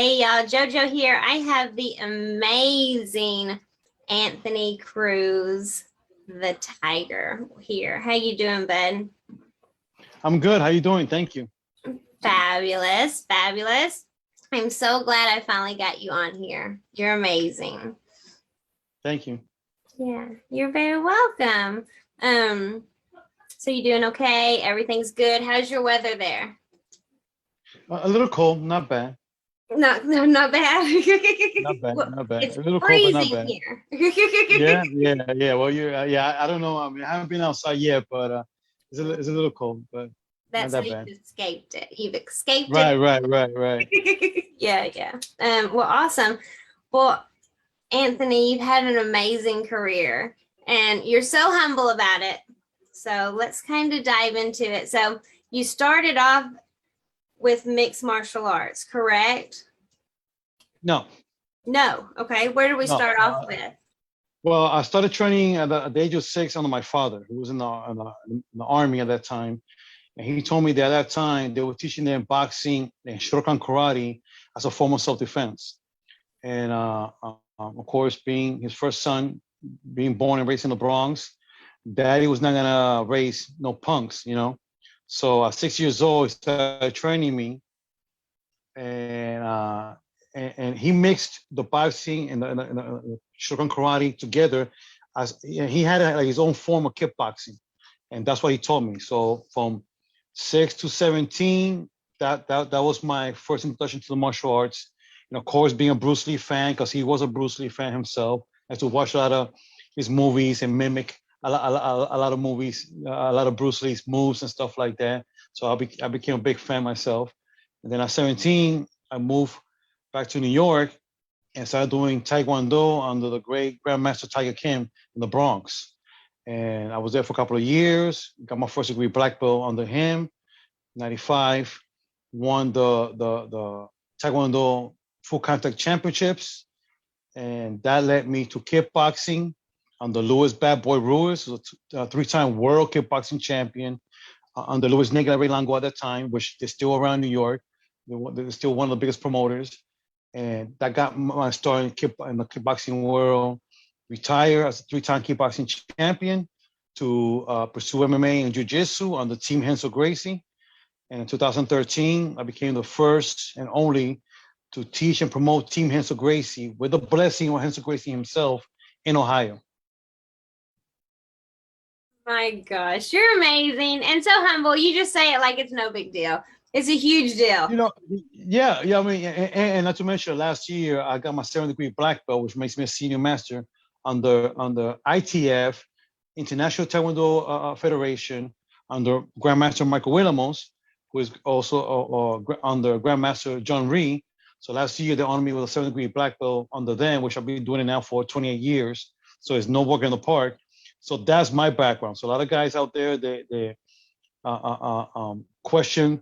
Hey y'all, JoJo here. I have the amazing Anthony Cruz, the Tiger, here. How you doing, bud? I'm good. How you doing? Thank you. Fabulous, fabulous. I'm so glad I finally got you on here. You're amazing. Thank you. Yeah, you're very welcome. So you doing okay? Everything's good. How's your weather there? A little cold, not bad. Not bad. Not bad, not bad. It's A little cold, but not freezing bad. here. Yeah. Well, I don't know. I mean, I haven't been outside yet, but it's a little cold, but not That's how that you've bad. escaped it. You've escaped Right. it. Yeah. Well, awesome. Well, Anthony, you've had an amazing career and you're so humble about it. So let's kind of dive into it. So you started off with mixed martial arts, correct? No. Okay. Where do we No. start off with? Well, I started training at the age of 6 under my father, who was in the army at that time. And he told me that at that time they were teaching them boxing and Shotokan karate as a form of self-defense. And of course, being his first son, being born and raised in the Bronx, daddy was not gonna raise no punks, you know. So at 6 years old, he started training me, and and he mixed the boxing and the Shogun karate together. As he had like his own form of kickboxing, and that's what he taught me. So from 6 to 17, that was my first introduction to the martial arts. And of course, being a Bruce Lee fan, because he was a Bruce Lee fan himself, I had to watch a lot of his movies and mimic a lot of movies, a lot of Bruce Lee's moves and stuff like that. So I became a big fan myself. And then at 17, I moved back to New York and started doing Taekwondo under the great Grandmaster Tiger Kim in the Bronx. And I was there for a couple of years, got my first degree black belt under him, 95, won the Taekwondo full contact championships. And that led me to kickboxing under Louis Bad Boy Ruiz, a three-time world kickboxing champion under Luis Negra Relango at that time, which is still around New York. They're still one of the biggest promoters. And that got my start in the kickboxing world. Retired as a three-time kickboxing champion to pursue MMA and jiu-jitsu under Team Renzo Gracie. And in 2013, I became the first and only to teach and promote Team Renzo Gracie with the blessing of Renzo Gracie himself in Ohio. My gosh, you're amazing and so humble. You just say it like it's no big deal. It's a huge deal. You know, yeah. I mean, and not to mention, last year I got my 7th degree black belt, which makes me a senior master under ITF, International Taekwondo Federation, under Grandmaster Michael Willamos, who is also under Grandmaster John Rhee. So last year they honored me with a 7th degree black belt under them, which I've been doing it now for 28 years. So it's no walk in the park. So that's my background. So a lot of guys out there, they question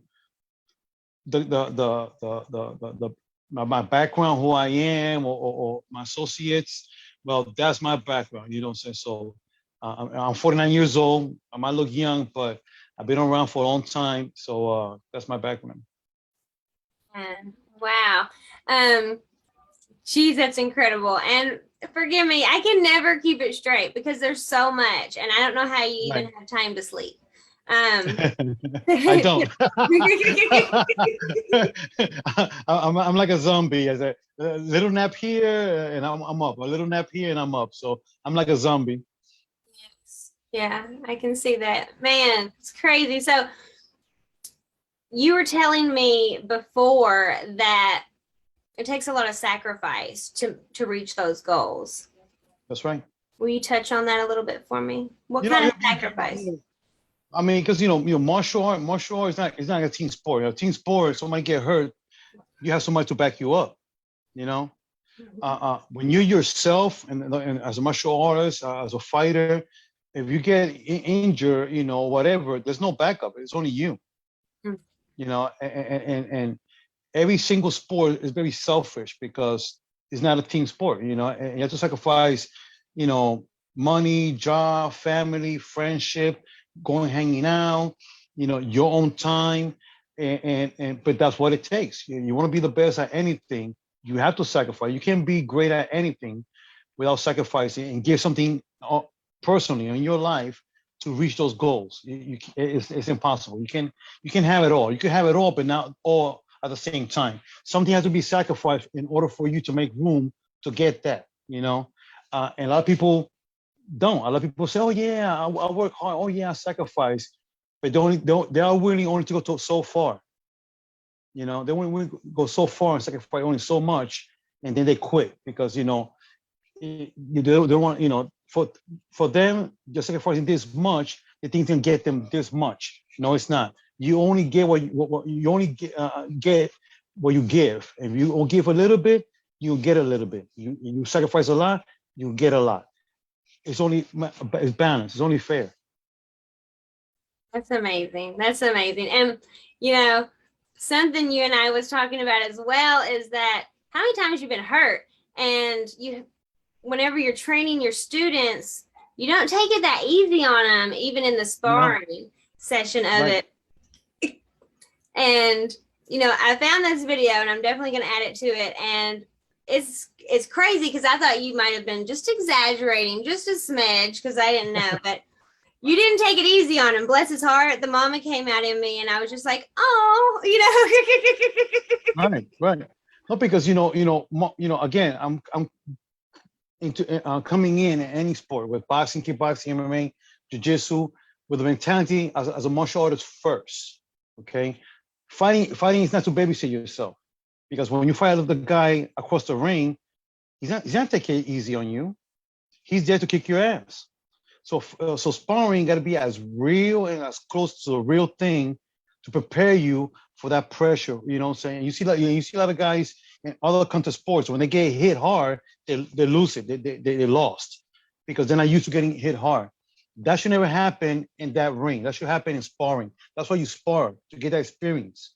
my background, who I am, or my associates. Well, that's my background. You know what I'm saying? So I'm 49 years old. I might look young, but I've been around for a long time. So that's my background. Wow. Geez, that's incredible. And forgive me, I can never keep it straight because there's so much, and I don't know how you even have time to sleep. I don't. I'm like a zombie. As a little nap here and I'm up. A little nap here and I'm up. So I'm like a zombie. Yes. Yeah, I can see that. Man, it's crazy. So you were telling me before that it takes a lot of sacrifice to reach those goals. That's right. Will you touch on that a little bit for me? What kind of sacrifice? I mean, because martial art is not a team sport. A team sport, somebody get hurt, you have somebody to back you up. You know, when you're yourself and as a martial artist, as a fighter, if you get injured, whatever, there's no backup. It's only you. You know, and every single sport is very selfish because it's not a team sport. You know, and you have to sacrifice, money, job, family, friendship, going hanging out, your own time. But that's what it takes. You want to be the best at anything, you have to sacrifice. You can't be great at anything without sacrificing and give something personally in your life to reach those goals. It's impossible. You can have it all. You can have it all, but not all at the same time. Something has to be sacrificed in order for you to make room to get that. And a lot of people don't. A lot of people say, "Oh yeah, I work hard. Oh yeah, I sacrifice," but they are willing only to go so far. They want to go so far and sacrifice only so much, and then they quit because they don't want for them just sacrificing this much. They think they can get them this much. No, it's not. You only get what you only get what you give. If you give a little bit, you get a little bit. You sacrifice a lot, you get a lot. It's balanced. It's only fair. That's amazing. That's amazing. And something you and I was talking about as well is that how many times you've been hurt, and whenever you're training your students, you don't take it that easy on them, even in the sparring session of it. And I found this video, and I'm definitely going to add it to it. And it's crazy because I thought you might have been just exaggerating, just a smidge, because I didn't know, but you didn't take it easy on him. Bless his heart. The mama came out in me, and I was just like, oh, Right. No, because again, I'm into coming in any sport with boxing, kickboxing, MMA, jiu-jitsu, with the mentality as a martial artist first. Okay, fighting is not to babysit yourself, because when you fight the guy across the ring, he's not taking it easy on you. He's there to kick your ass. So sparring got to be as real and as close to the real thing to prepare you for that pressure. You know what I'm saying? You see a lot of guys in other contact sports, when they get hit hard, they lose it. They lost because they're not used to getting hit hard. That should never happen in that ring. That should happen in sparring. That's why you spar, to get that experience.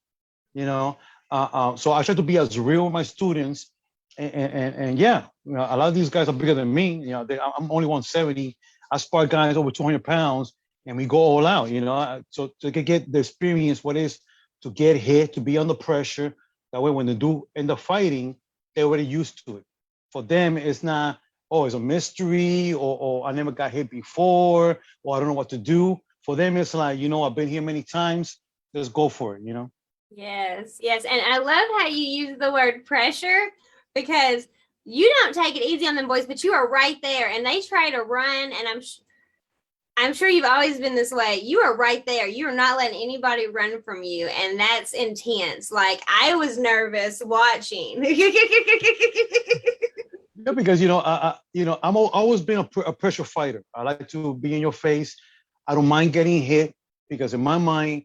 So I try to be as real with my students. And yeah, a lot of these guys are bigger than me. I'm only 170. I spar guys over 200 pounds, and we go all out. So to get the experience, what is to get hit, to be under pressure. That way, when they do end up fighting, they're already used to it. For them, it's not, oh, it's a mystery, or I never got hit before, or I don't know what to do. For them, it's like, I've been here many times. Let's go for it. Yes. And I love how you use the word pressure, because you don't take it easy on them boys, but you are right there, and they try to run, and I'm sure you've always been this way. You are right there. You are not letting anybody run from you, and that's intense. Like, I was nervous watching. Yeah, because I'm always been a pressure fighter. I like to be in your face. I don't mind getting hit, because in my mind,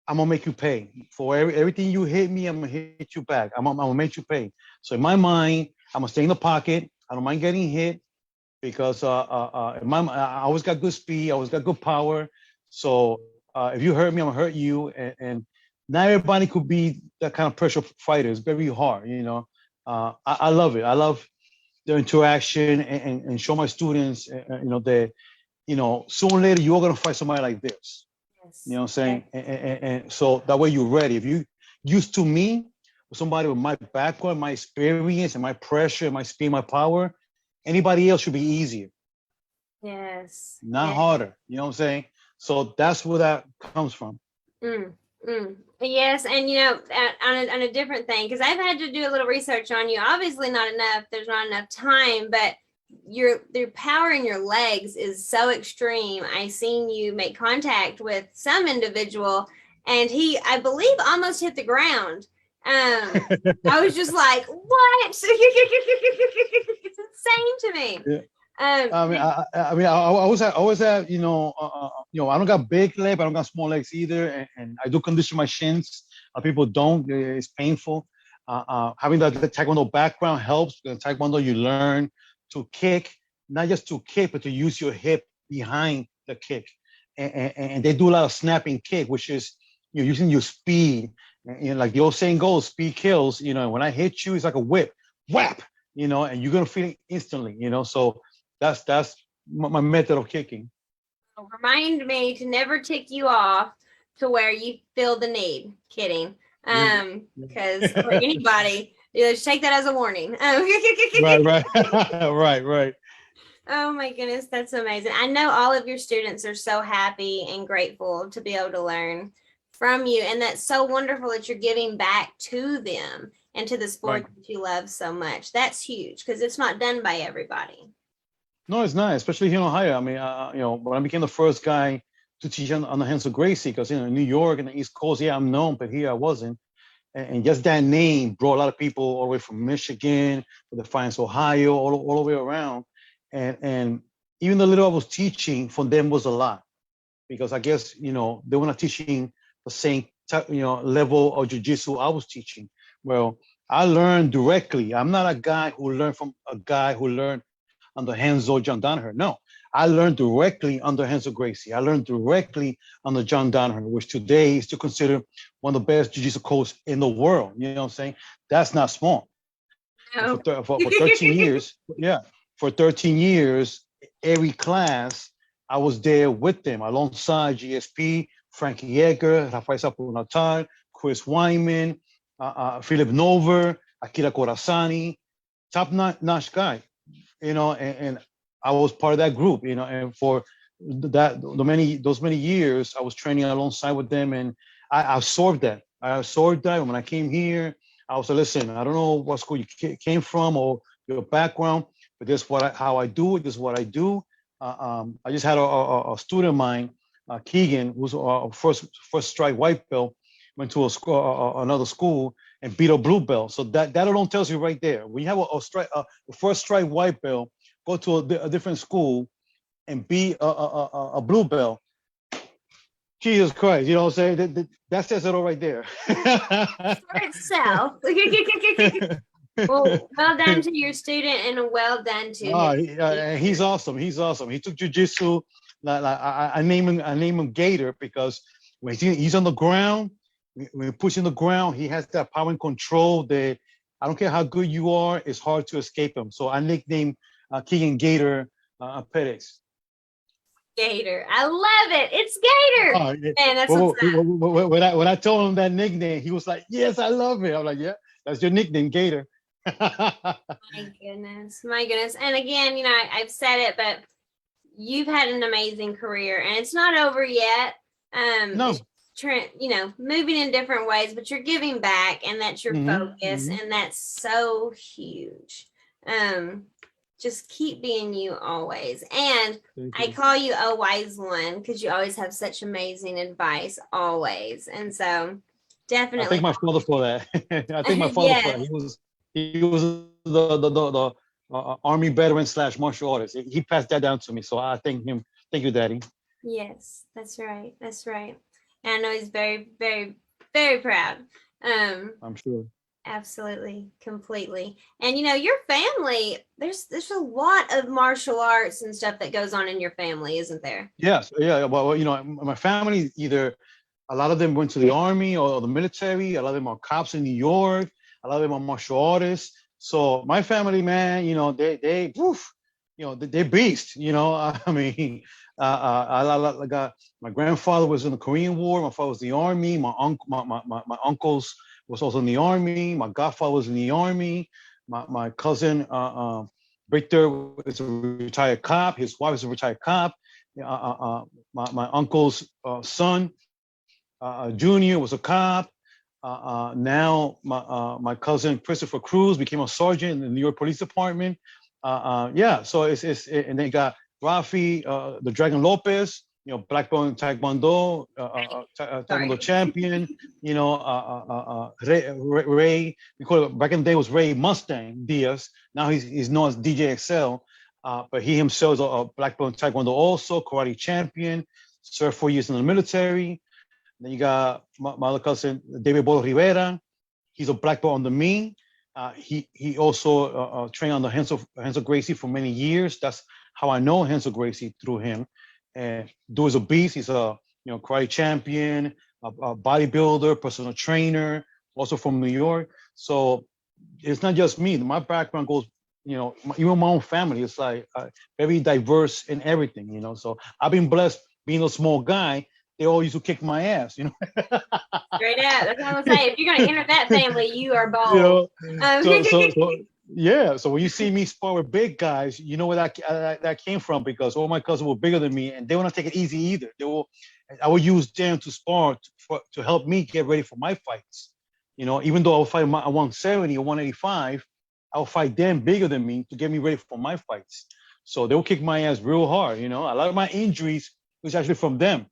I'm gonna make you pay for everything you hit me. I'm gonna hit you back. I'm gonna make you pay. So in my mind, I'm gonna stay in the pocket. I don't mind getting hit, because I always got good speed. I always got good power. So if you hurt me, I'm gonna hurt you. And not everybody could be that kind of pressure fighter. It's very hard. I love it. I love the interaction and show my students, that sooner or later you're gonna fight somebody like this. Yes. You know what I'm saying? And so that way you're ready. If you used to me, somebody with my background, my experience, and my pressure, my speed, my power, anybody else should be easier. Yes. Not harder. You know what I'm saying? So that's where that comes from. Yes. And, on a different thing, because I've had to do a little research on you. Obviously not enough. There's not enough time, but your power in your legs is so extreme. I seen you make contact with some individual, and he, I believe, almost hit the ground. I was just like, what? It's insane to me. Yeah. I always have, I don't got big legs, but I don't got small legs either, and I do condition my shins. People don't. It's painful. Having the Taekwondo background helps. In Taekwondo, you learn to kick, not just to kick, but to use your hip behind the kick. And they do a lot of snapping kick, which is you're using your speed. And like the old saying goes, speed kills. When I hit you, it's like a whip, whap. And you're gonna feel it instantly. So that's my method of kicking. Remind me to never tick you off, to where you feel the need. Kidding. Because for anybody, just take that as a warning. Right. Right. Oh my goodness, that's amazing. I know all of your students are so happy and grateful to be able to learn from you. And that's so wonderful that you're giving back to them and to the sport that you love so much. That's huge because it's not done by everybody. No, it's not, especially here in Ohio. I mean, when I became the first guy to teach on the Renzo Gracie, because in New York and the East Coast, yeah, I'm known, but here I wasn't. And just that name brought a lot of people all the way from Michigan to Defiance, Ohio, all the way around. And even the little I was teaching for them was a lot, because I guess, they were not teaching the same level of jiu-jitsu I was teaching. Well, I learned directly. I'm not a guy who learned from a guy who learned under Renzo John Danaher. No, I learned directly under Renzo Gracie. I learned directly under John Danaher, which today is still considered one of the best jiu-jitsu coaches in the world. You know what I'm saying? That's not small. No. For 13 years, for 13 years, every class, I was there with them alongside GSP, Frankie Edgar, Rafael Sapunatar, Chris Wyman, Philip Nover, Akira Corazani, top-notch guy. And I was part of that group, and for those many years, I was training alongside with them, and I absorbed that. And when I came here, I was like, listen, I don't know what school you came from or your background, but this is how I do it. This is what I do. I just had a student of mine, Keegan, who's a first strike white belt, went to another school and beat a blue belt. So that alone tells you right there. When you have a first strike white belt, go to a different school and beat a blue belt. Jesus Christ, you know what I'm saying? That says it all right there. For itself. Well done to your student and well done to he's awesome. He's awesome. He took jiu-jitsu. I name him Gator because when he's on the ground, when you push in the ground, he has that power and control that I don't care how good you are, it's hard to escape him. So I nicknamed Keegan Gator Perez. Gator. I love it. It's Gator. Man, that's when I told him that nickname, he was like, yes, I love it. I'm like, yeah, that's your nickname, Gator. My goodness. And again, I've said it, but you've had an amazing career and it's not over yet. No. Moving in different ways, but you're giving back and that's your focus. And that's so huge. Just keep being you always. And I call you a wise one because you always have such amazing advice always. And so definitely. I thank my father for that. I thank my father for that. He was the Army veteran / martial artist. He passed that down to me. So I thank him. Thank you, Daddy. Yes, that's right. That's right. And I know he's very, very, very proud. I'm sure. Absolutely, completely. And your family, there's a lot of martial arts and stuff that goes on in your family, isn't there? Yes, yeah. Well, my family, either a lot of them went to the Army or the military, a lot of them are cops in New York, a lot of them are martial artists. So my family, man, they're beasts. I mean, I got my grandfather was in the Korean War, my father was in the Army, my uncles was also in the Army. My godfather was in the Army. My cousin Victor is a retired cop. His wife is a retired cop. My uncle's son, Junior, was a cop. Now my cousin Christopher Cruz became a sergeant in the New York Police Department. So it's and they got Rafi, the Dragon Lopez, black belt in Taekwondo, Taekwondo champion, Ray, we call it, back in the day was Ray Mustang Diaz. Now he's known as DJ XL, but he himself is a black belt in Taekwondo also, karate champion, served 4 years in the military. Then you got my other cousin, David Bolo Rivera. He's a black belt under me. He also trained under Renzo Gracie for many years. That's how I know Renzo Gracie, through him. And Dude's a beast. He's a karate champion, a bodybuilder, personal trainer, also from New York. So it's not just me. My background goes, even my own family. It's like very diverse in everything. So I've been blessed being a small guy they all used to kick my ass, you know. Straight up. That's what I'm gonna say. If you're gonna enter that family, you are bold. You know, Um, so yeah. So when you see me spar with big guys, you know where that came from, because all my cousins were bigger than me, and they wouldn't take it easy either. I would use them to spar to help me get ready for my fights. You know, even though I would fight at 170 or 185, I would fight them bigger than me to get me ready for my fights. So they would kick my ass real hard. You know, a lot of my injuries was actually from them.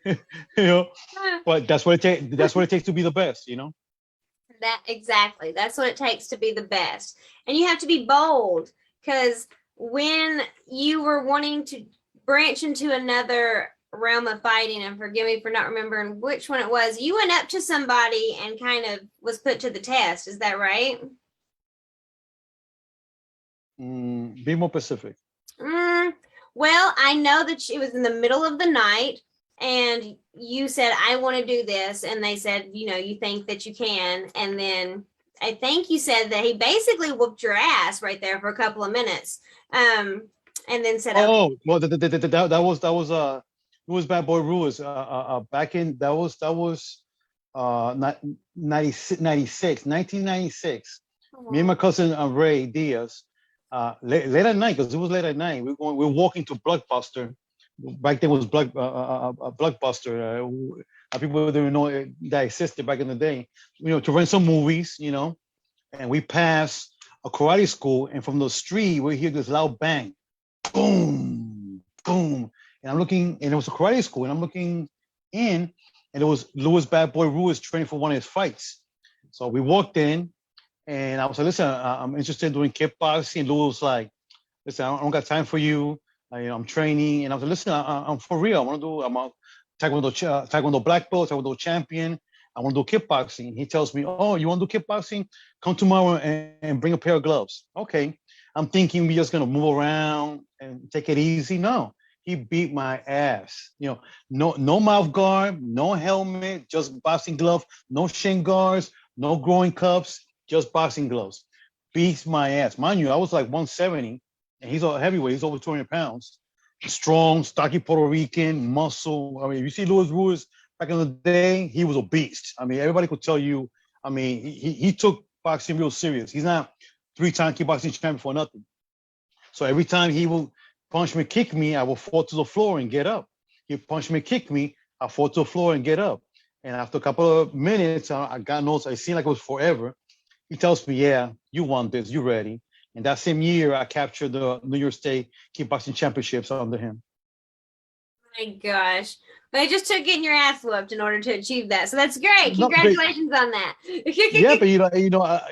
You know, but that's what it takes. That's what it takes to be the best. You know. that exactly. That's what it takes to be the best. And you have to be bold, because when you were wanting to branch into another realm of fighting, and forgive me for not remembering which one it was, you went up to somebody and kind of was put to the test. Is that right? Be more specific. Well, I know that it was in the middle of the night, and you said, I want to do this. And they said, you think that you can. And then I think you said that he basically whooped your ass right there for a couple of minutes. And then said, Oh, well, that was Bad Boy Ruiz. Back in that was not 1996. Me and my cousin Ray Diaz, late at night, because it was late at night. We were walking to Blockbuster. Back then was Blockbuster. People didn't know that existed back in the day. To rent some movies. And we passed a karate school, and from the street we hear this loud bang, boom, boom. And I'm looking, and it was a karate school, and I'm looking in, and it was Louis Bad Boy Ruiz training for one of his fights. So we walked in, and I was like, listen, I'm interested in doing kickboxing. And Louis was like, listen, I don't got time for you. I'm training. And I was like, listen, I'm for real. I'm a Taekwondo black belt, Taekwondo champion. I want to do kickboxing. He tells me, oh, you want to do kickboxing? Come tomorrow and bring a pair of gloves. Okay. I'm thinking we're just going to move around and take it easy. No, he beat my ass. No mouth guard, no helmet, just boxing glove, no shin guards, no groin cuffs, just boxing gloves. Beats my ass. Mind you, I was like 170, and he's a heavyweight. He's over 200 pounds. Strong, stocky Puerto Rican, muscle. I mean, if you see Louis Ruiz back in the day, he was a beast. I mean, everybody could tell you. I mean, he took boxing real serious. He's not 3-time kickboxing champion for nothing. So every time he will punch me, kick me, I will fall to the floor and get up. He punch me, kick me, I fall to the floor and get up. And after a couple of minutes, I got notes. It seemed like it was forever. He tells me, yeah, you want this, you ready. And that same year, I captured the New York State kickboxing championships under him. My gosh. But it just took getting your ass whooped in order to achieve that. So that's great. Congratulations on that. Yeah, but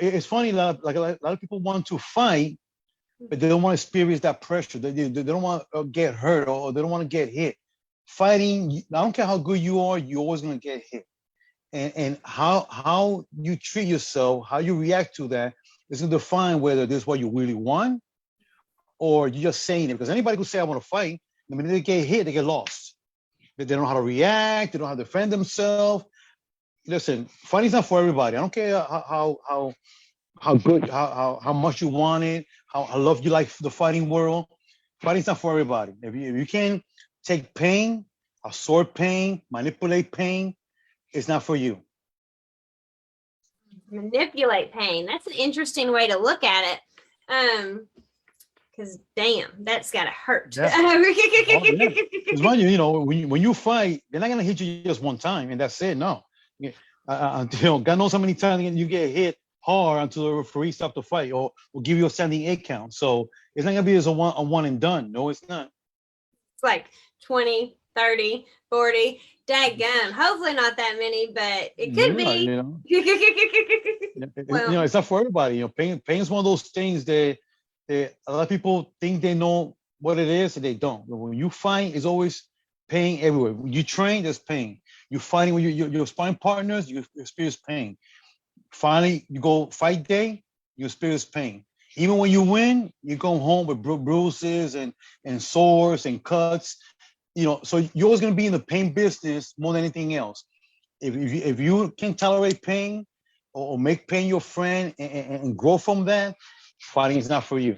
it's funny. Like a lot of people want to fight, but they don't want to experience that pressure. They don't want to get hurt, or they don't want to get hit. Fighting, I don't care how good you are, you're always going to get hit. And how you treat yourself, how you react to that is going to define whether this is what you really want, or you're just saying it. Because anybody could say, I want to fight. The minute they get hit, they get lost. They don't know how to react. They don't know how to defend themselves. Listen, fighting's not for everybody. I don't care how good, how much you want it, how love you like the fighting world. Fighting's not for everybody. If you can take pain, absorb pain, manipulate pain, it's not for you. Manipulate pain. That's an interesting way to look at it. Because damn, that's gotta hurt. Yeah. When you fight, they're not gonna hit you just one time and that's it. No, God knows how many times you get hit hard until the referee stops the fight or will give you a standing 8 count. So it's not gonna be as a one and done. No, it's not. It's like 20, 30, 40. Daggum. Hopefully not that many, but it could be. Well, it's not for everybody. Pain is one of those things that a lot of people think they know what it is and they don't. When you fight, it's always pain everywhere. When you train, there's pain. You're fighting with your sparring partners, you experience pain. Finally, you go fight day, you experience pain. Even when you win, you go home with bruises and sores and cuts. So you're always going to be in the pain business more than anything else. If you can tolerate pain or make pain your friend and grow from that, fighting is not for you.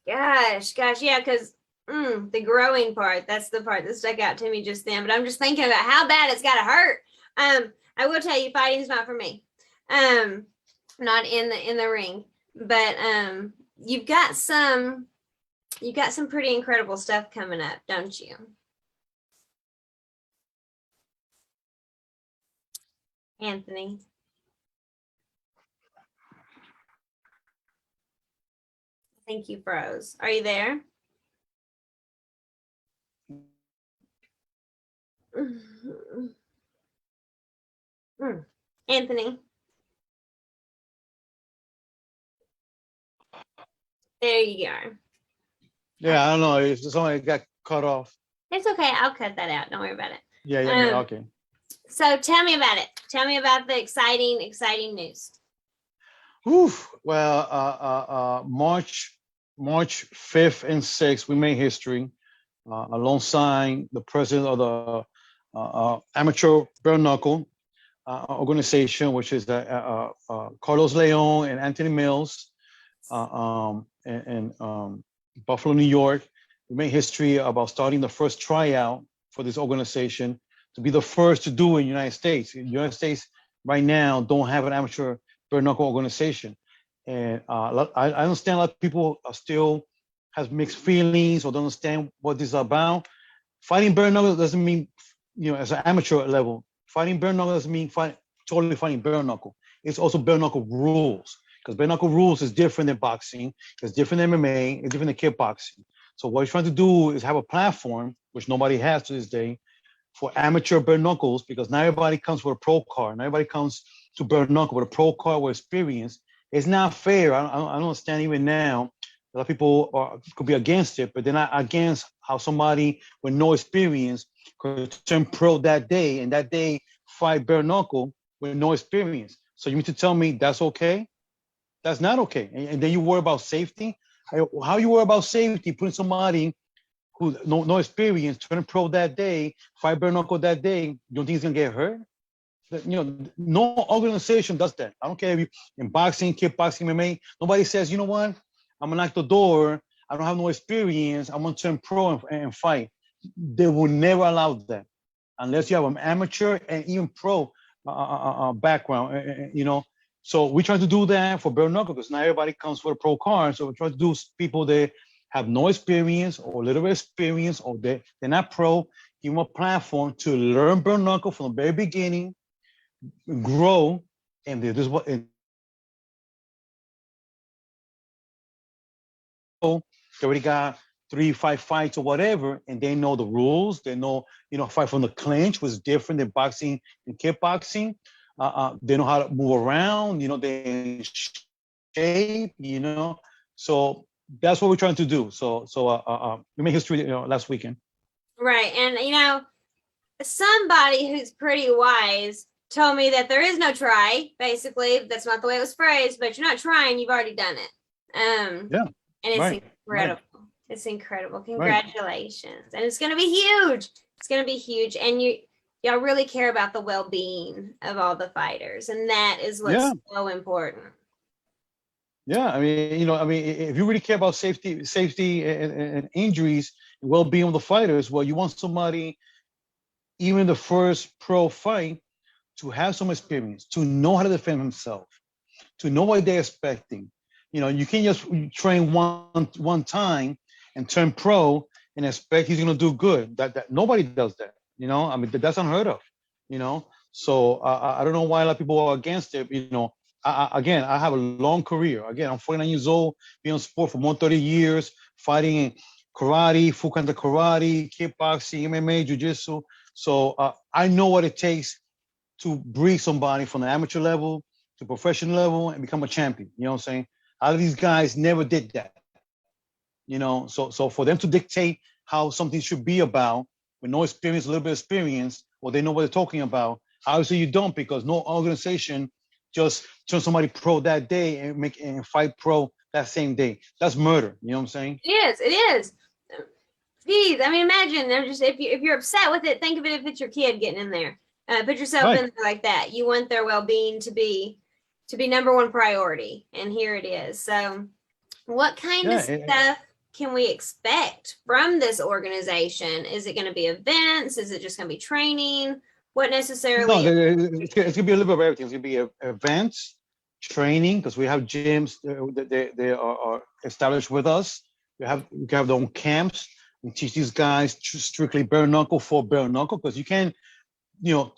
Gosh, yeah, because The growing part. That's the part that stuck out to me just then. But I'm just thinking about how bad it's got to hurt. I will tell you, fighting's not for me. Not in the ring. But you've got some pretty incredible stuff coming up, don't you? Anthony. I think you froze. Are you there? Anthony. There you are. Yeah, I don't know. It's somebody got cut off. It's okay. I'll cut that out. Don't worry about it. Yeah, okay. So tell me about it. Tell me about the exciting news. Well, March 5th and 6th, we made history alongside the president of the Amateur Bare Knuckle organization, which is Carlos Leon and Anthony Mills in Buffalo, New York. We made history about starting the first tryout for this organization to be the first to do it in the United States. The United States right now don't have an amateur bare knuckle organization. And I understand a lot of people are still have mixed feelings or don't understand what this is about. Fighting bare knuckle doesn't mean, as an amateur level, fighting bare knuckle doesn't mean totally fighting bare knuckle. It's also bare knuckle rules, because bare knuckle rules is different than boxing, it's different than MMA, it's different than kickboxing. So what we're trying to do is have a platform, which nobody has to this day, for amateur bare knuckles, because not everybody comes with a pro card. Not everybody comes to bare knuckle with a pro card with experience. It's not fair. I don't understand even now. A lot of people could be against it, but they're not against how somebody with no experience could turn pro that day and that day fight bare knuckle with no experience. So you mean to tell me that's okay? That's not okay. And then you worry about safety. How you worry about safety putting somebody who no experience turn pro that day, fight bare knuckle that day? You don't think he's gonna get hurt? No organization does that. I don't care if you in boxing, kickboxing, MMA. Nobody says, you know what? I'm gonna knock the door. I don't have no experience. I'm gonna turn pro and fight. They will never allow that unless you have an amateur and even pro background. So we try to do that for bare knuckle because not everybody comes for a pro card. So we try to do people that have no experience or little experience or they're not pro, give them a platform to learn bare knuckle from the very beginning, grow, and this is what. They already got 3-5 fights or whatever, and they know the rules. They know, fight from the clinch was different than boxing and kickboxing. They know how to move around. They in shape. So that's what we're trying to do. So we made history, last weekend. Right, and somebody who's pretty wise told me that there is no try. Basically, that's not the way it was phrased. But you're not trying; you've already done it. Yeah. And it's right, incredible. Right. It's incredible. Congratulations. Right. And it's going to be huge. It's going to be huge. And y'all really care about the well-being of all the fighters. And that is what's so important. Yeah. I mean, if you really care about safety and injuries and well-being of the fighters, well, you want somebody, even the first pro fight, to have some experience, to know how to defend himself, to know what they're expecting. You can't just train one time and turn pro and expect he's gonna do good. That nobody does that. That's unheard of. So I don't know why a lot of people are against it. Again, I have a long career. Again, I'm 49 years old, been on sport for more than 30 years, fighting in karate, full contact karate, kickboxing, MMA, jiu-jitsu. So I know what it takes to bring somebody from the amateur level to professional level and become a champion. You know what I'm saying? A lot of these guys never did that. So for them to dictate how something should be about with no experience, a little bit of experience, or they know what they're talking about, obviously you don't, because no organization just turn somebody pro that day and fight pro that same day. That's murder. You know what I'm saying? It is. Geez, imagine if you're upset with it, think of it if it's your kid getting in there. Put yourself in there like that. You want their well-being to be number one priority, and here it is. So what kind of stuff can we expect from this organization? Is it going to be events? Is it just going to be training? What necessarily? No, it's going to be a little bit of everything. It's going to be events, training, because we have gyms that they are established with us. We have their own camps. We teach these guys strictly bare knuckle for bare knuckle, because you can't,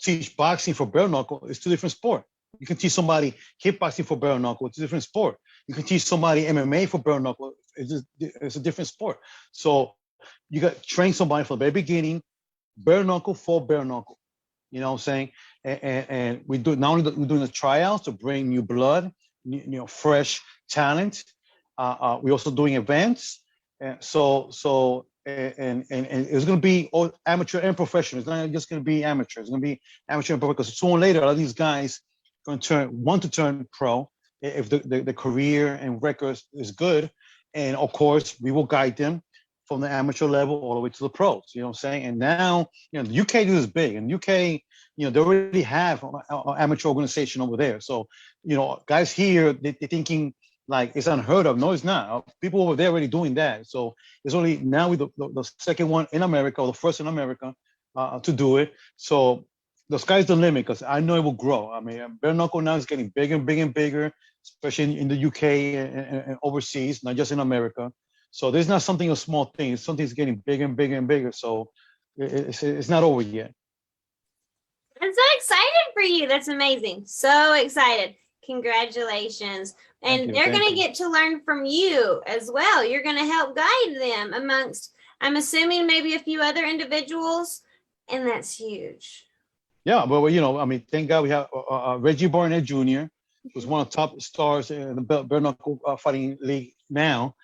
teach boxing for bare knuckle. It's two different sport. You can teach somebody kickboxing for bare knuckle. It's a different sport. You can teach somebody MMA for bare knuckle. It's a different sport. So you got to train somebody from the very beginning, bare knuckle for bare knuckle. You know what I'm saying? And we do not only we're doing the tryouts to bring new blood, fresh talent. We're also doing events. And so it's going to be all amateur and professional. It's not just going to be amateur. It's going to be amateur and professional. Because sooner or later, a lot of these guys want to turn pro if the career and record is good. And of course, we will guide them from the amateur level all the way to the pros. You know what I'm saying? And now, the UK is big. And UK, they already have an amateur organization over there. So, guys here, they're thinking like it's unheard of. No, it's not. People over there already doing that. So it's only now with the second one in America, or the first in America to do it. So the sky's the limit, because I know it will grow. I mean, bare knuckle now is getting bigger and bigger and bigger, especially in the UK and overseas, not just in America. So there's not something a small thing. It's something that's getting bigger and bigger and bigger. So it's not over yet. I'm so excited for you. That's amazing. So excited. Congratulations. And they're going to get to learn from you as well. You're going to help guide them amongst, I'm assuming, maybe a few other individuals. And that's huge. Yeah, but thank God we have Reggie Barnett Jr., who's one of the top stars in the bare knuckle fighting league now.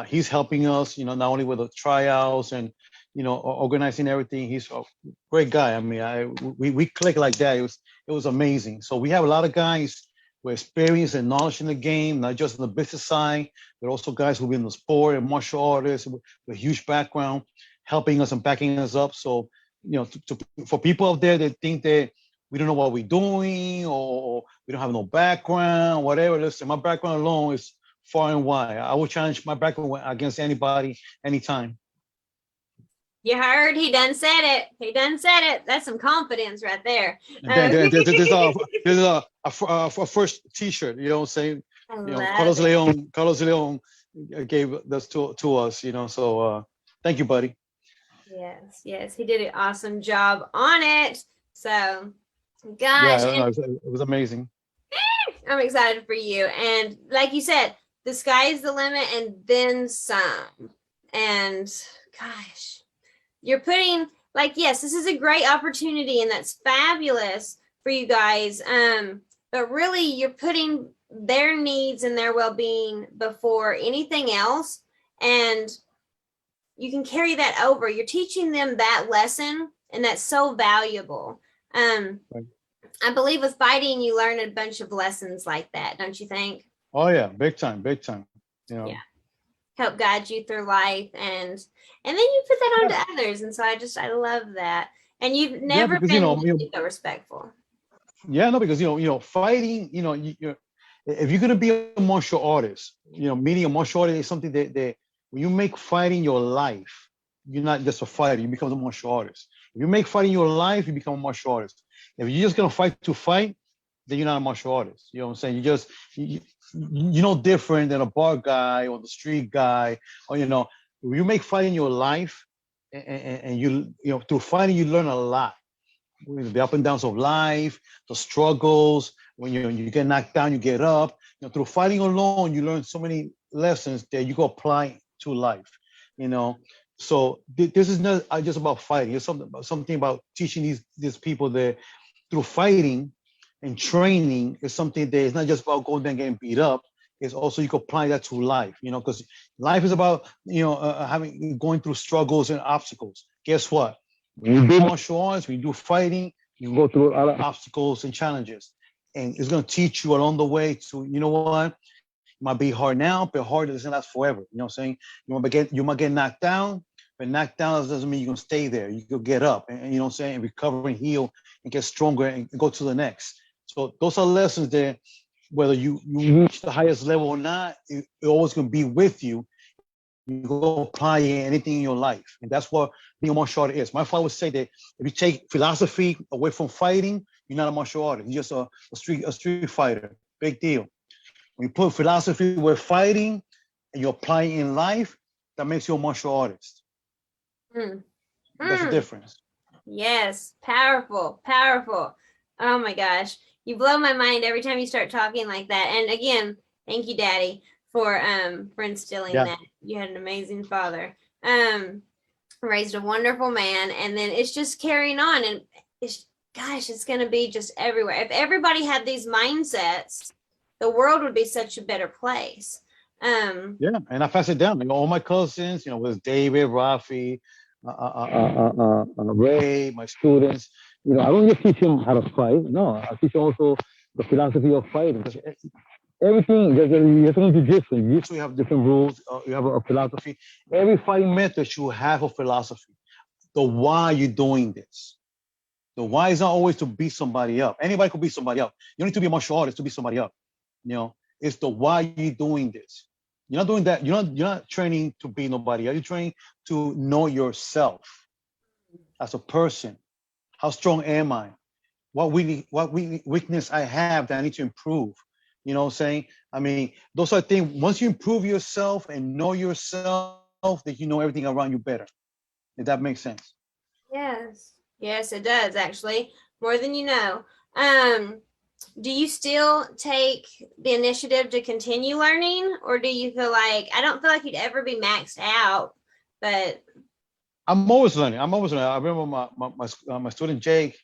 He's helping us, not only with the tryouts and, organizing everything. He's a great guy. I mean, we click like that. It was amazing. So we have a lot of guys with experience and knowledge in the game, not just on the business side, but also guys who've been in the sport and martial artists with a huge background, helping us and backing us up. So, for people out there that think that we don't know what we're doing, or we don't have no background, whatever, listen, my background alone is far and wide. I will challenge my background against anybody, anytime. You heard, he done said it. That's some confidence right there. There's a first T-shirt, you know what I'm saying? Carlos Leon gave this to us, so thank you, buddy. Yes, he did an awesome job on it. So, gosh. Yeah, it was amazing. I'm excited for you. And like you said, the sky is the limit and then some. And gosh, you're putting, yes, this is a great opportunity and that's fabulous for you guys. But really, you're putting their needs and their well-being before anything else. And you can carry that over. You're teaching them that lesson, and that's so valuable. Right. I believe with fighting, you learn a bunch of lessons like that, don't you think? Oh yeah, big time. Yeah, help guide you through life, and then you put that on to others. And so I love that. And you've never been so respectful. Yeah, no, because fighting, if you're gonna be a martial artist, meaning a martial artist is something that when you make fighting your life, you're not just a fighter, you become a martial artist. If you make fighting your life, you become a martial artist. If you're just going to fight to fight, then you're not a martial artist. You know what I'm saying? You're no different than a bar guy or the street guy. Or, when you make fighting your life, and through fighting, you learn a lot. The up and downs of life, the struggles, when you get knocked down, you get up. Through fighting alone, you learn so many lessons that you go apply to life, So this is not just about fighting. It's something about teaching these people that through fighting and training is something that is not just about going there and getting beat up. It's also you can apply that to life, because life is about going through struggles and obstacles. Guess what? When you do martial arts, when you do fighting, you go through a lot of obstacles and challenges, and it's going to teach you along the way to what. It might be hard now, but hard doesn't last forever. You know what I'm saying? You might get knocked down, but knocked down doesn't mean you're gonna stay there. You can get up and you know what I'm saying, and recover and heal and get stronger and go to the next. So those are lessons that whether you reach the highest level or not, it's always gonna be with you. You go apply anything in your life. And that's what being a martial artist is. My father would say that if you take philosophy away from fighting, you're not a martial artist. You're just a street fighter. Big deal. When you put philosophy with fighting and you apply it in life, that makes you a martial artist. Mm. That's the difference. Yes, powerful, powerful. Oh my gosh, you blow my mind every time you start talking like that. And again, thank you, Daddy, for instilling that. You had an amazing father. Raised a wonderful man, and then it's just carrying on, and it's going to be just everywhere. If everybody had these mindsets, the world would be such a better place. Yeah, and I pass it down. Like all my cousins, with David, Rafi, Ray, my students. I don't just teach them how to fight. No, I teach also the philosophy of fighting. Because everything, there's something jiu-jitsu. Jiu-jitsu, you have different rules. You have a philosophy. Every fighting method should have a philosophy. The why you're doing this. The why is not always to beat somebody up. Anybody could beat somebody up. You don't need to be a martial artist to beat somebody up. It's the why you're doing this. You're not doing that. You're not training to beat nobody else. You're training to know yourself as a person. How strong am I? What weakness I have that I need to improve? You know what I'm saying? I mean, those are things. Once you improve yourself and know yourself, that you know everything around you better. If that makes sense. Yes, it does, actually. More than you know. Do you still take the initiative to continue learning, or do you feel like, I don't feel like you'd ever be maxed out, but I'm always learning. I remember my student Jake,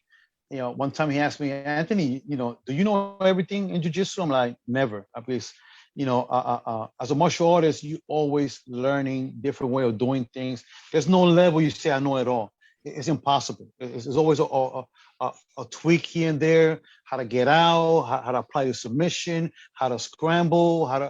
one time he asked me, Anthony, do you know everything in jiu-jitsu? I'm like, never. At least, as a martial artist, you always learning different way of doing things. There's no level you say I know it all. It's impossible. It's always a tweak here and there, how to get out, how to apply your submission, how to scramble, how to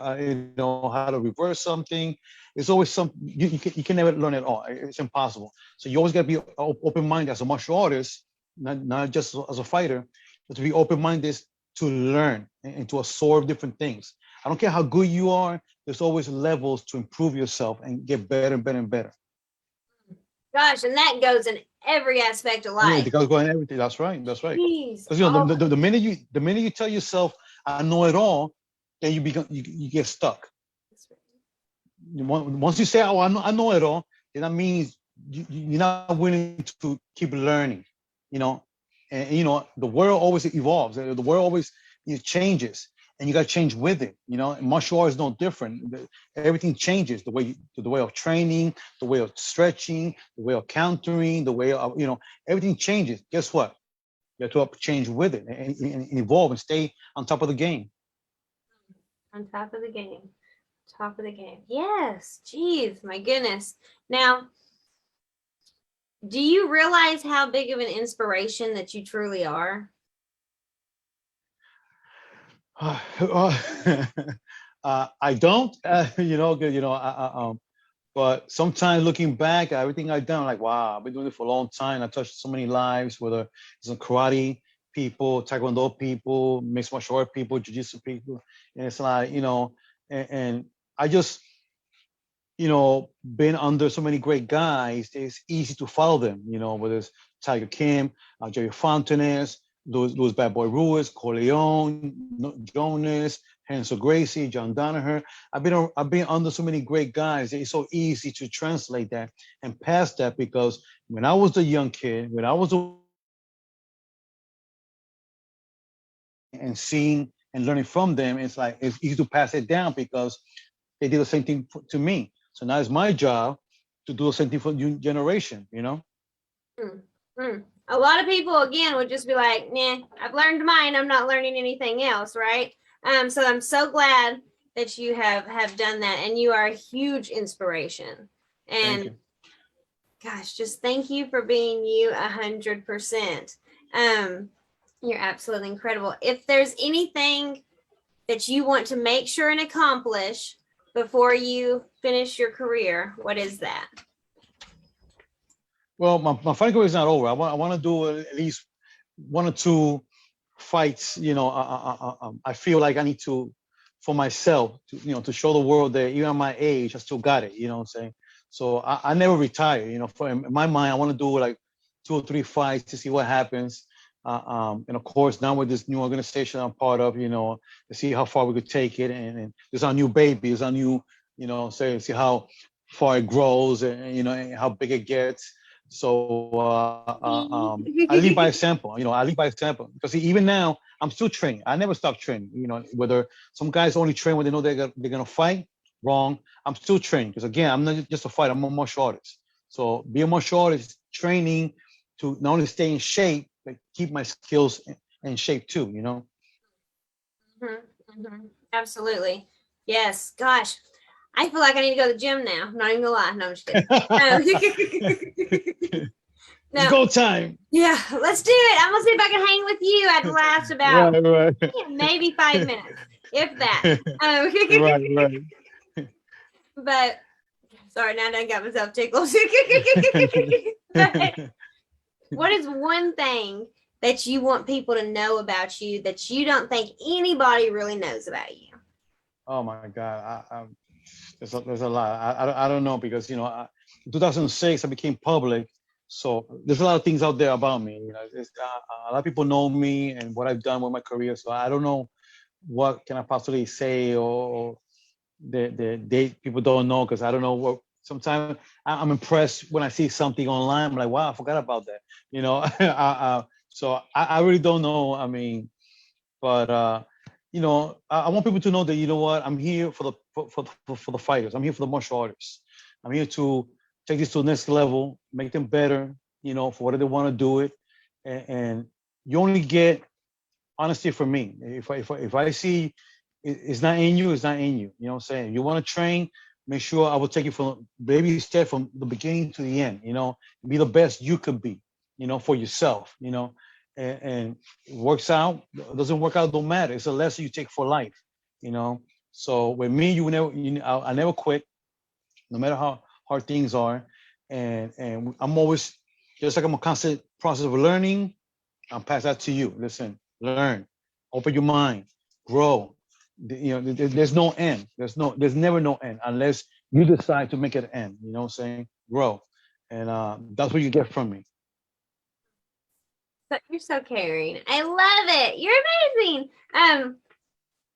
how to reverse something. It's always something you can never learn it all. It's impossible. So you always got to be open-minded as a martial artist, not just as a fighter, but to be open-minded to learn and to absorb different things. I don't care how good you are. There's always levels to improve yourself and get better and better and better. Gosh, and that goes in every aspect of life. Yeah, it goes in everything. That's right. Because Jeez. the minute you tell yourself I know it all, then you get stuck. Once you say, oh, I know it all, then that means you're not willing to keep learning. And the world always evolves. The world always changes, and you got to change with it. Martial arts is no different. Everything changes. The way of training, the way of stretching, the way of countering, the way of everything changes. Guess what? You have to change with it and evolve and stay on top of the game. On top of the game. Top of the game. Yes. Jeez, my goodness. Now, do you realize how big of an inspiration that you truly are? I don't, but sometimes looking back at everything I've done, like, wow, I've been doing it for a long time. I touched so many lives, whether it's karate people, taekwondo people, mixed martial art people, jiu-jitsu people. And it's like, and I just, been under so many great guys, it's easy to follow them, whether it's Tiger Kim, Jerry Fontanes, Louis Bad Boy Ruiz, Corleone, Jonas, Renzo Gracie, John Danaher. I've been under so many great guys. It's so easy to translate that and pass that, because when I was a young kid, and seeing and learning from them, it's easy to pass it down because they did the same thing to me. So now it's my job to do the same thing for the new generation, A lot of people, again, would just be like, nah, I've learned mine. I'm not learning anything else, right? So I'm so glad that you have done that, and you are a huge inspiration. And gosh, just thank you for being you 100%. You're absolutely incredible. If there's anything that you want to make sure and accomplish before you finish your career, what is that? Well, my fighting career is not over. I want to do at least 1 or 2 fights. I feel like I need to for myself to show the world that even at my age, I still got it. You know what I'm saying? So I never retire. In my mind, I want to do like 2 or 3 fights to see what happens. And of course, now with this new organization I'm part of, to see how far we could take it. And there's our new baby, it's our new, see how far it grows and how big it gets. So I lead by example. I lead by example because even now I'm still training. I never stop training. Whether some guys only train when they know they're gonna fight. Wrong. I'm still training because again, I'm not just a fighter. I'm a martial artist. So being a martial artist, training to not only stay in shape but keep my skills in shape too. Absolutely. Yes. Gosh. I feel like I need to go to the gym now. I'm not even gonna lie. No, I'm just kidding. No. It's go time. Yeah, let's do it. I'm gonna see if I can hang with you. I'd last about maybe 5 minutes, if that. Right. But sorry, now I got myself tickled. But what is one thing that you want people to know about you that you don't think anybody really knows about you? Oh my God, there's a lot. I don't know because in 2006 I became public, so there's a lot of things out there about me. A lot of people know me and what I've done with my career. So I don't know what can I possibly say or they people don't know because I don't know what. Sometimes I'm impressed when I see something online. I'm like, wow, I forgot about that. So I really don't know. I mean, but I want people to know that I'm here for the fighters. I'm here for the martial artists. I'm here to take this to the next level, make them better. For what they want to do it, and you only get honesty from me. If I see it's not in you, it's not in you. You know what I'm saying? You want to train, make sure I will take you from baby step from the beginning to the end. Be the best you could be. For yourself. And it works out. It doesn't work out, don't matter. It's a lesson you take for life. So with me, I never quit, no matter how hard things are. And I'm always just like I'm a constant process of learning. I'll pass that to you. Listen, learn, open your mind, grow. There's no end. There's never no end unless you decide to make it end. You know what I'm saying? Grow, and that's what you get from me. You're so caring. I love it. You're amazing.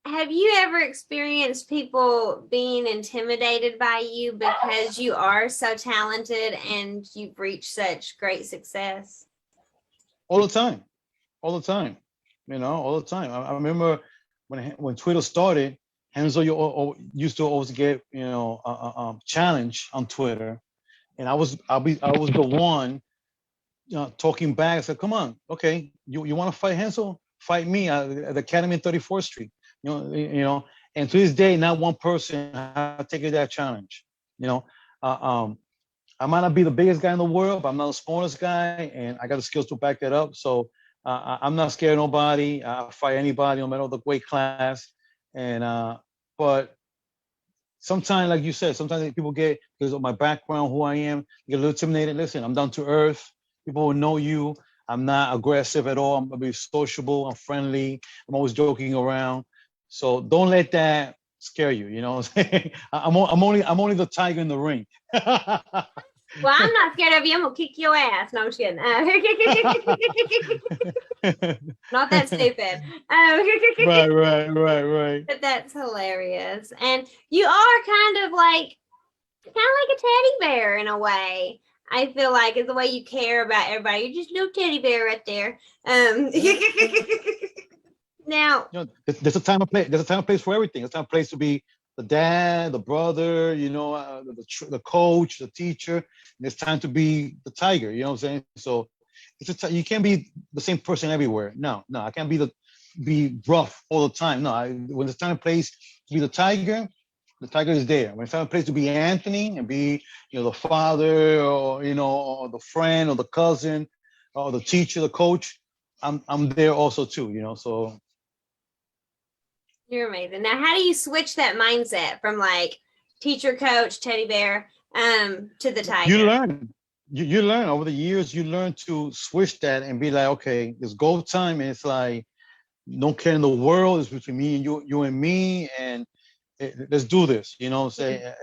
Have you ever experienced people being intimidated by you because you are so talented and you've reached such great success? All the time. All the time. I remember when Twitter started, Renzo used to always get challenge on Twitter, and I was the one talking back. I said, "Come on, okay, you want to fight Renzo? Fight me at the Academy in 34th Street." And to this day, not one person has taken that challenge. I might not be the biggest guy in the world, but I'm not the smallest guy, and I got the skills to back that up. So I'm not scared of nobody. I fight anybody, no matter the weight class. And but sometimes, like you said, sometimes people get, because of my background, who I am, get a little intimidated. Listen, I'm down to earth. People will know you. I'm not aggressive at all. I'm gonna be sociable. I'm friendly. I'm always joking around. So don't let that scare you. You know what I'm saying? I'm only the tiger in the ring. Well, I'm not scared of you. I'm gonna kick your ass. No, I'm just kidding. Not that stupid. Right. But that's hilarious. And you are kind of like a teddy bear in a way. I feel like is the way you care about everybody. You're just no teddy bear right there. Now, there's a time and place. There's a time and place for everything. There's a time and place to be the dad, the brother, the coach, the teacher. And there's time to be the tiger. You know what I'm saying? So you can't be the same person everywhere. No, I can't be rough all the time. No, when it's time and place to be the tiger is there. When it's time and place to be Anthony and be the father or or the friend or the cousin or the teacher, the coach, I'm there also too. So. You're amazing. Now, how do you switch that mindset from like teacher, coach, teddy bear, to the tiger? You learn. You learn over the years. You learn to switch that and be like, okay, it's go time, and it's like no care in the world. It's between me and you and me, and let's do this. You know, say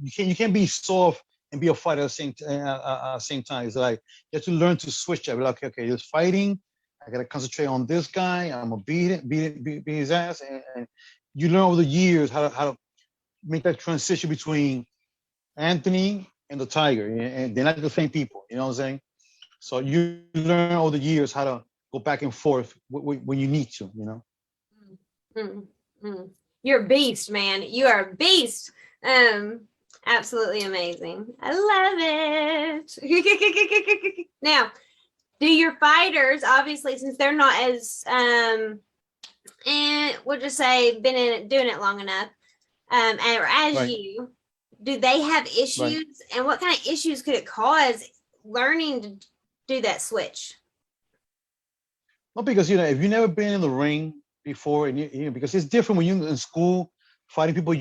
you can't be soft and be a fighter at the same time. It's like you have to learn to switch that. Be like, okay, there's fighting. I gotta concentrate on this guy. I'm gonna beat his ass, and you learn over the years how to make that transition between Anthony and the Tiger, and they're not the same people. You know what I'm saying? So you learn over the years how to go back and forth when you need to. You know. Mm-hmm. You're a beast, man. You are a beast. Absolutely amazing. I love it. Now, do your fighters, obviously, since they're not as and we'll just say been in it, doing it long enough, or as Right. you, do they have issues? Right. And what kind of issues could it cause learning to do that switch? Well, because if you've never been in the ring before, and because it's different when you're in school fighting people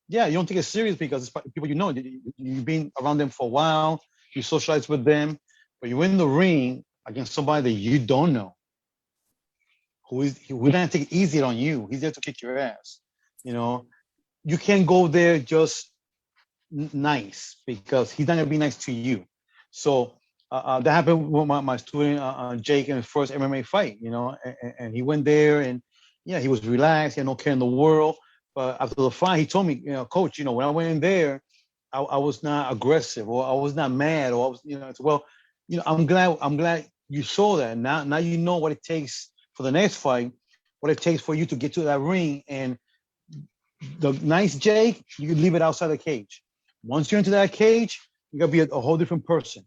yeah, you don't take it serious because it's people you've been around them for a while, you socialize with them, but you're in the ring against somebody that you don't know, who's not take it easy on you. He's there to kick your ass. You can't go there just nice because he's not gonna be nice to you. So that happened with my student Jake in his first MMA fight. And he went there and yeah, he was relaxed. He had no care in the world. But after the fight, he told me, Coach, when I went in there, I was not aggressive or I was not mad or I was, it's, well, I'm glad you saw that. Now you know what it takes for the next fight, what it takes for you to get to that ring. And the nice Jake, you can leave it outside the cage. Once you're into that cage, you gotta be a whole different person,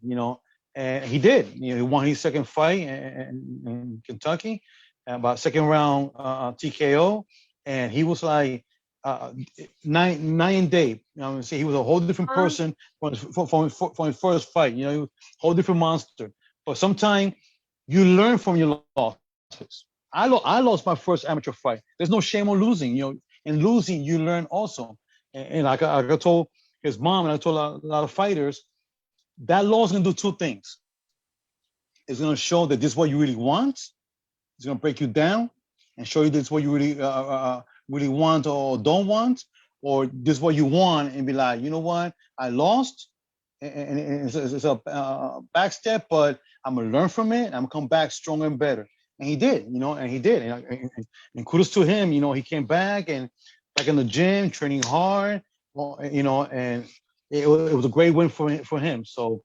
And he did. He won his second fight in Kentucky, about second round TKO, and he was like night and day. He was a whole different person from his first fight. He was a whole different monster. But sometimes you learn from your losses. I lost my first amateur fight. There's no shame on losing. In losing, you learn also. And like I told his mom, and I told a lot of fighters, that loss is gonna do two things. It's gonna show that this is what you really want. It's gonna break you down and show you this is what you really want or don't want, or this is what you want, and be like, you know what, I lost, and it's a back step, but I'm gonna learn from it. I'm gonna come back stronger and better. And he did, and he did. And kudos to him. He came back and back in the gym, training hard. Well, and it was a great win for him. So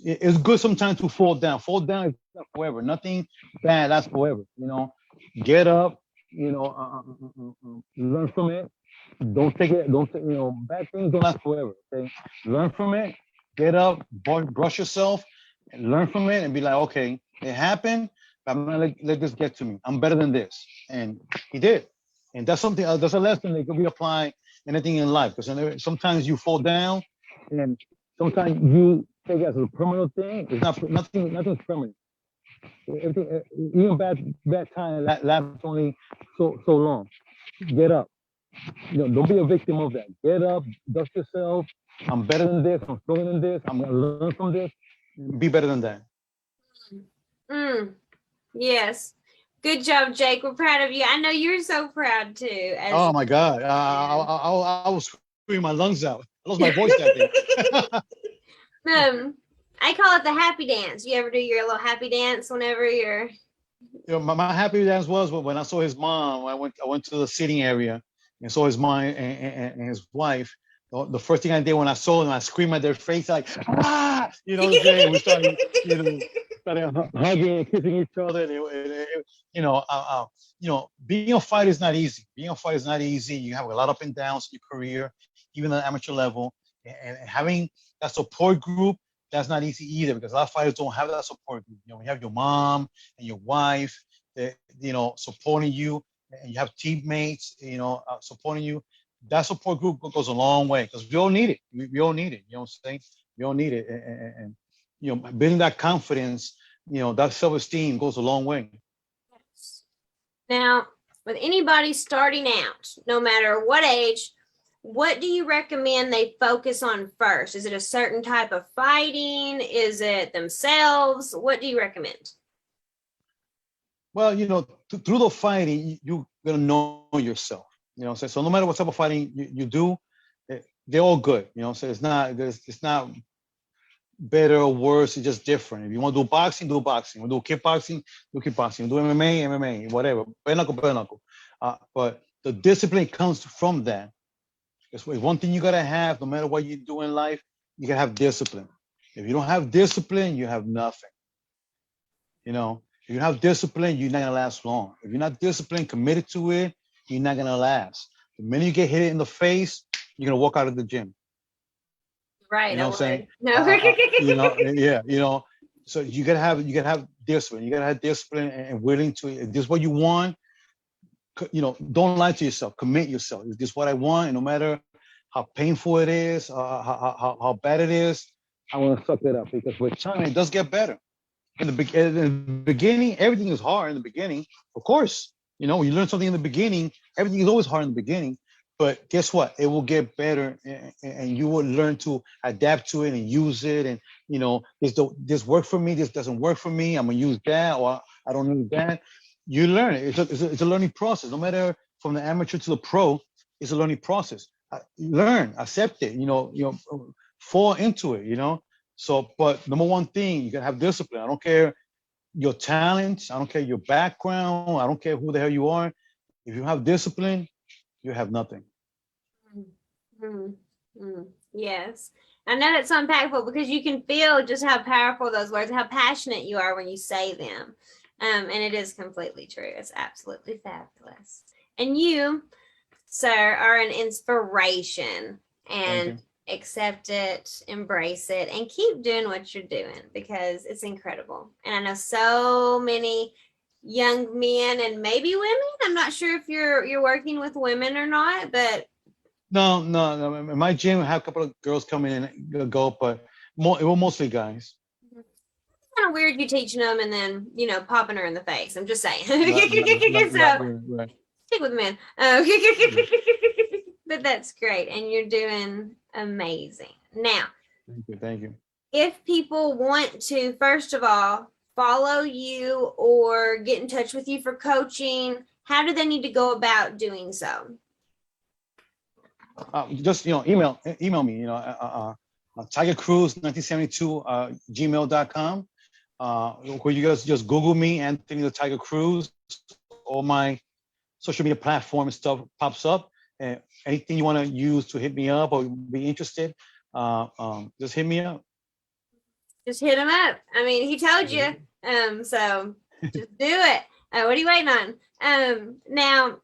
it's good sometimes to fall down. Fall down is not forever. Nothing bad lasts forever. Get up. Learn from it. Don't take it. Bad things don't last forever. Okay, learn from it. Get up. Brush yourself, and learn from it, and be like, okay, it happened. I'm gonna let this get to me. I'm better than this, and he did. And that's something. That's a lesson that could be applied anything in life. Because sometimes you fall down, and sometimes you take it as a permanent thing. It's not nothing's permanent. Everything, even bad time lasts only so long. Get up. Don't be a victim of that. Get up, dust yourself. I'm better than this. I'm stronger than this. I'm gonna learn from this. Be better than that. Yes. Good job, Jake. We're proud of you. I know you're so proud too. Oh my God. I was screaming my lungs out. I lost my voice that day. I call it the happy dance. You ever do your little happy dance whenever you're my happy dance was when I saw his mom. I went to the sitting area and saw his mom and his wife. The first thing I did when I saw them, I screamed at their face like, ah! You know what I'm saying? We started, started hugging and kissing each other. Being a fighter is not easy. Being a fighter is not easy. You have a lot of up and downs in your career, even at amateur level. And having that support group, that's not easy either, because a lot of fighters don't have that support group. You have your mom and your wife that, supporting you, and you have teammates, supporting you. That support group goes a long way, because we all need it. We all need it. You know what I'm saying? We all need it. And building that confidence, that self-esteem goes a long way. Now, with anybody starting out, no matter what age, what do you recommend they focus on first? Is it a certain type of fighting? Is it themselves? What do you recommend? Well, through the fighting, you're gonna know yourself. So no matter what type of fighting you do, they're all good. So it's not better or worse. It's just different. If you want to do boxing, do boxing. You want to do kickboxing, do kickboxing. Do MMA, whatever. Bare knuckle, bare knuckle. But the discipline comes from that. It's one thing you gotta have, no matter what you do in life. You gotta have discipline. If you don't have discipline, you have nothing. If you have discipline, you're not gonna last long. If you're not disciplined, committed to it, you're not gonna last. The minute you get hit in the face, you're gonna walk out of the gym. Right. You know what I'm saying? No. Yeah. So you gotta have discipline. You gotta have discipline and willing to. If this is what you want, don't lie to yourself. Commit yourself. Is this what I want? And no matter how painful it is, how bad it is, I want to suck it up, because with time it does get better. In the beginning, everything is hard in the beginning. Of course, when you learn something in the beginning, everything is always hard in the beginning. But guess what? It will get better, and you will learn to adapt to it and use it. And this work for me. This doesn't work for me. I'm gonna use that, or I don't need that. You learn it. It's a learning process. No matter from the amateur to the pro, it's a learning process. Learn, accept it. Fall into it. So, but number one thing, you gotta have discipline. I don't care your talents. I don't care your background. I don't care who the hell you are. If you have discipline, you have nothing. Yes. I know that's so impactful, because you can feel just how powerful those words, how passionate you are when you say them. And it is completely true. It's absolutely fabulous. And you, sir, are an inspiration, and accept it, embrace it, and keep doing what you're doing, because it's incredible. And I know so many young men and maybe women. I'm not sure if you're working with women or not, but no. In my gym, I have a couple of girls come in and go, but it was mostly guys. It's kind of weird you teaching them and then popping her in the face. I'm just saying. Right. Stick with men. But that's great, and you're doing amazing. Now, thank you. If people want to, first of all, follow you or get in touch with you for coaching, how do they need to go about doing so? Just email me. Tiger Cruz 1972 gmail.com. Where you guys just Google me, Anthony the Tiger Cruz. All my social media platform stuff pops up. And anything you want to use to hit me up or be interested, just hit me up. Just hit him up. I mean, he told you. So just do it. What are you waiting on? Now,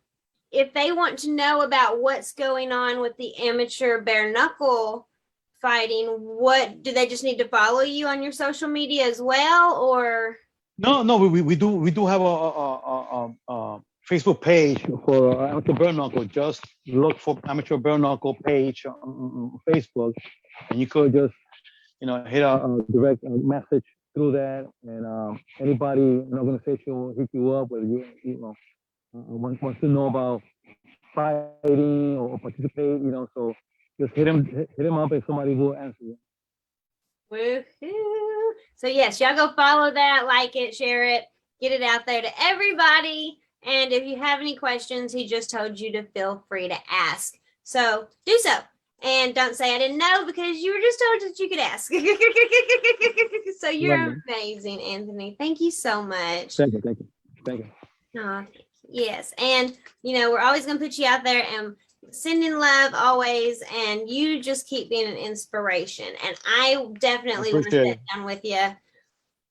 if they want to know about what's going on with the amateur bare knuckle fighting, what do they just need to follow you on your social media as well, or? No, we do have a Facebook page for amateur bare knuckle. Just look for amateur bare knuckle page on Facebook, and you could just hit a direct message through that, and anybody in the organization will hit you up, whether you wants to know about fighting or participate, so just hit him up, and somebody will answer you. Woohoo! So yes, y'all go follow that, like it, share it, get it out there to everybody. And if you have any questions, he just told you to feel free to ask. So do so. And don't say I didn't know, because you were just told that you could ask. So you're amazing, Anthony. Thank you so much. Thank you. Oh, yes. And, we're always going to put you out there and sending love always. And you just keep being an inspiration. And I definitely want to sit down with you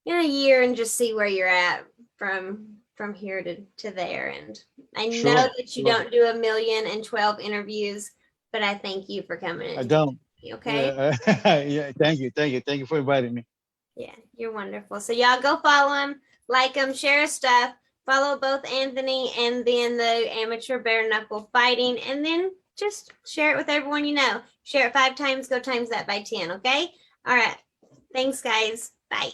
in a year and just see where you're at from here to there. And I know that you don't do 1,012 interviews, but I thank you for coming in. I don't. Okay. Yeah. Thank you for inviting me. Yeah, you're wonderful. So y'all go follow him, like him, share his stuff, follow both Anthony and then the amateur bare knuckle fighting, and then just share it with everyone you know. Share it 5 times, go times that by 10. Okay. All right. Thanks, guys. Bye.